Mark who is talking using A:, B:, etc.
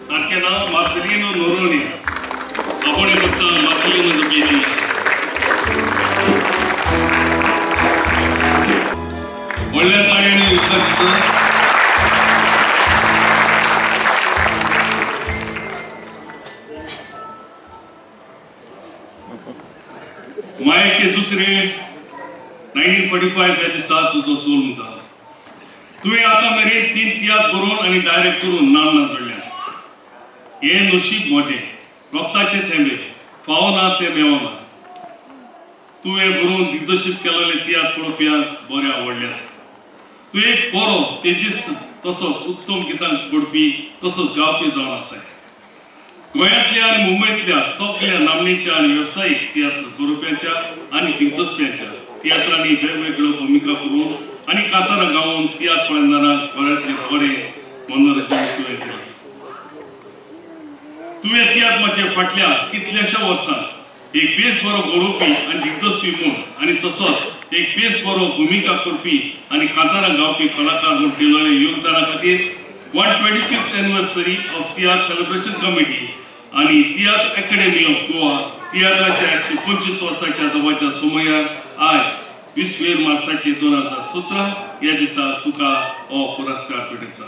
A: सारखे नाव मार्सेलिनो नोरोनी आपण बघता मार्सेलिनो बेटी ಒಳ್ಳೆ ತಾಯಿಯನ್ನು ಉಚ್ಚರಿಸಿತು मायाचे दुसरे 1945 या दिसा तुझो चोल झाला तुवें आता मेरेन 3 तियात्र बरोवन आनी डायरेक्ट करून नामना जोडल्यात हे नशीब मोठे रक्ताचे थेंबे फावना ते मेवना तुवें बरोवन दिग्दर्शीत केलेले तियात्र पळोवप्यांक बरे आवडल्यात तू एक बरो तेजिस्त तसोच उत्तम गितांक बडपी तसोच गावपी जावन आसाय गोंयांतल्या आनी मुंबयतल्या सगळ्या नामनेच्या आनी वेवसायीक तियात्र बरोवप्यांच्या आनी दिग्दर्शप्यांच्या तियात्रांनी वेगवेगळ्यो भुमिका करून आनी कांतारां गावून तियात्र पळयणाऱ्यांक बऱ्यांतले बरें मनोरंजन तुवें दिलें तुवें तियात्राचे फाटल्या कितल्याशा वर्सांत एक बेस बरो बरोवपी आनी दिग्दर्शपी म्हूण आनी तसोच एक बेस बरो भुमिका करपी आनी कांतारां गावपी कलाकार म्हूण दिलेल्या योगदाना खातीर 125th anniversary of tiatr celebration committee आनी तियात्र अकॅडमी ऑफ गोवा तियात्राच्या 125 वर्साच्या दबाच्या समयार आज 20 मार्चाचे 2017 या दिसा तुका हो पुरस्कार भेटयता.